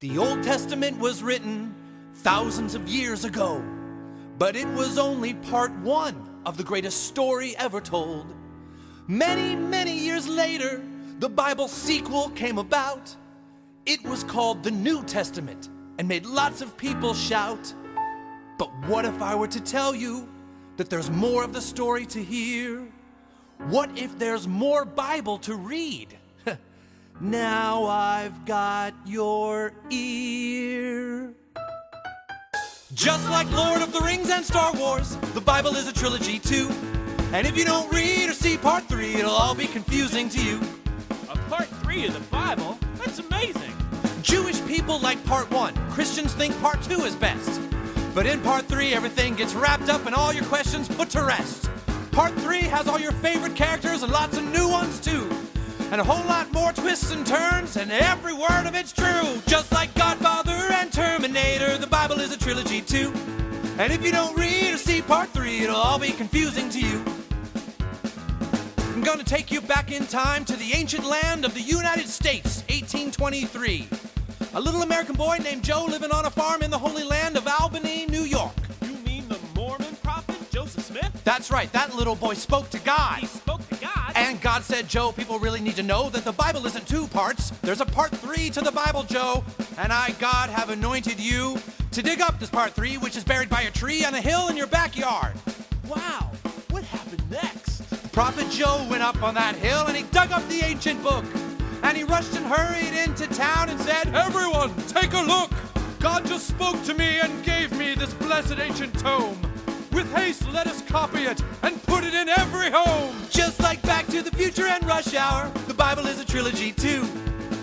The Old Testament was written thousands of years ago, but it was only part one of the greatest story ever told. Many, many years later, the Bible sequel came about. It was called the New Testament and made lots of people shout. But what if I were to tell you that there's more of the story to hear? What if there's more Bible to read? Now I've got your ear. Just like Lord of the Rings and Star Wars, the Bible is a trilogy too. And if you don't read or see part 3, it'll all be confusing to you. A part 3 of the Bible? That's amazing. Jewish people like part 1. Christians think part 2 is best. But in part 3, everything gets wrapped up and all your questions put to rest. Part 3 has all your favorite characters and lots of new ones too. And a whole lot more twists and turns, and every word of it's true. Just like Godfather and Terminator, the Bible is a trilogy too. And if you don't read or see part 3, it'll all be confusing to you. I'm gonna take you back in time to the ancient land of the United States, 1823. A little American boy named Joe living on a farm in the holy land of Albany, New York. You mean the Mormon prophet, Joseph Smith? That's right, that little boy spoke to God. He spoke to God? And God said, Joe, people really need to know that the Bible isn't 2 parts. There's a part 3 to the Bible, Joe. And I, God, have anointed you to dig up this part 3, which is buried by a tree on a hill in your backyard. Wow, what happened next? Prophet Joe went up on that hill and he dug up the ancient book. And he rushed and hurried into town and said, "Everyone, take a look! God just spoke to me and gave me this blessed ancient tome. With haste, let us copy it and put it in every home." Just like Back to the Future and Rush Hour, the Bible is a trilogy too.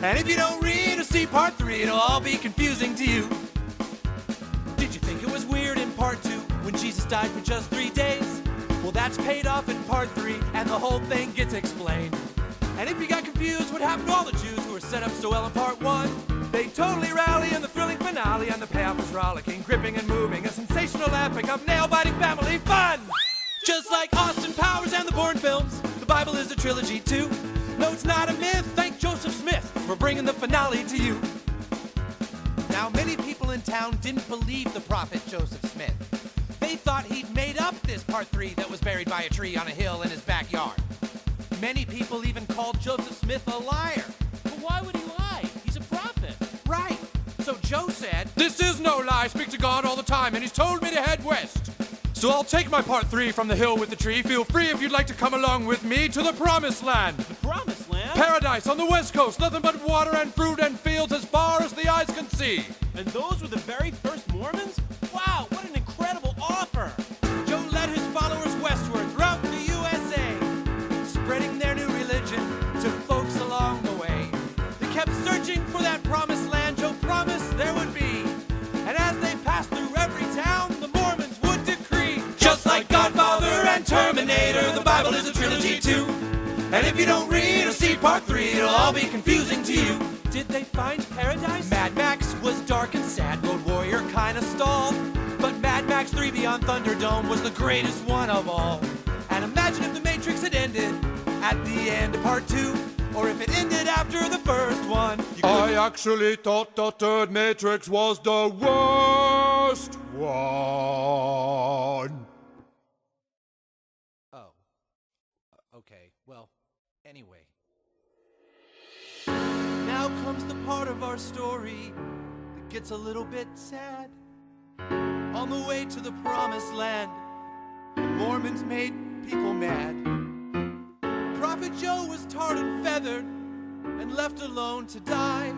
And if you don't read or see part 3, it'll all be confusing to you. Did you think it was weird in part 2 when Jesus died for just 3 days? Well, that's paid off in part 3 and the whole thing gets explained. And if you got confused, what happened to all the Jews who were set up so well in part 1? They totally rally in the thrilling finale, and the payoff was rollicking, gripping and moving, a sensational epic of nail-biting family fun! Just like Austin Powers and the Bourne films, the Bible is a trilogy too. No, it's not a myth, thank Joseph Smith for bringing the finale to you. Now, many people in town didn't believe the prophet Joseph Smith. They thought he'd made up this part 3 that was buried by a tree on a hill in his backyard. Many people even called Joseph Smith a liar. But why would he lie? He's a prophet. Right. So Joe said, "This is no lie. I speak to God all the time, and he's told me to head west. So I'll take my part 3 from the hill with the tree. Feel free if you'd like to come along with me to the promised land. The promised land? Paradise on the west coast. Nothing but water and fruit and fields as far as the eyes can see." And those were the very first Mormons? Wow, what an incredible offer! Joe led his followers westward throughout the USA, spreading their new religion to folks along the way. They kept searching for that promised land Joe promised there would be. And as they passed through every town, the Mormons would decree, just like Godfather and Terminator, the Bible is a trilogy too. And if you don't read or see part 3, it'll all be confusing to you. Did they find paradise? Mad Max was dark and sad, Road Warrior kinda stalled. But Mad Max 3 Beyond Thunderdome was the greatest one of all. And imagine if The Matrix had ended at the end of part 2, or if it ended after the first one. I actually thought the third Matrix was the worst one. Oh. Okay, well, anyway. Now comes the part of our story that gets a little bit sad. On the way to the promised land, the Mormons made people mad. Prophet Joe was tarred and feathered and left alone to die.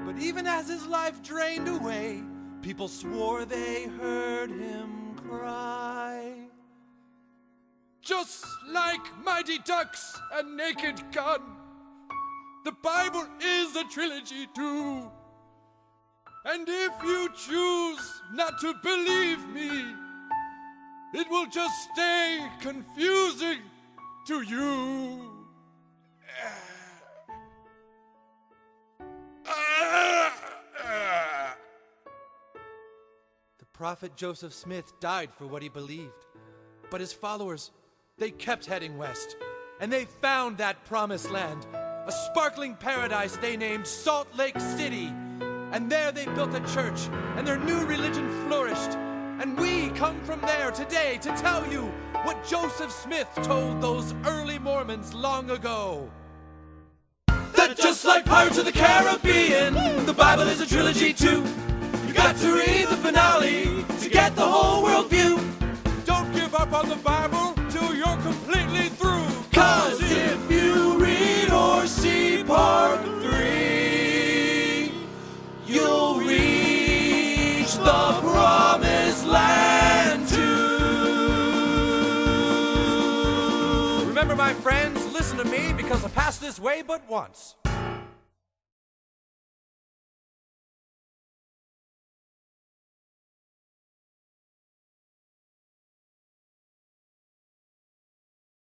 But even as his life drained away, people swore they heard him cry. Just like Mighty Ducks and Naked Gun, the Bible is a trilogy too. And if you choose not to believe me, it will just stay confusing to you. The prophet Joseph Smith died for what he believed, but his followers, they kept heading west, and they found that promised land a sparkling paradise they named Salt Lake City. And there they built a church, and their new religion flourished. And we come from there today to tell you what Joseph Smith told those early Mormons long ago. That just like Pirates of the Caribbean, the Bible is a trilogy too. You got to read the finale to get the whole world view. Don't give up on the Bible till you're completely through. 'Cause if you read or see part 3, you'll reach the promised land too. Remember, my friends, listen to me because I pass this way but once.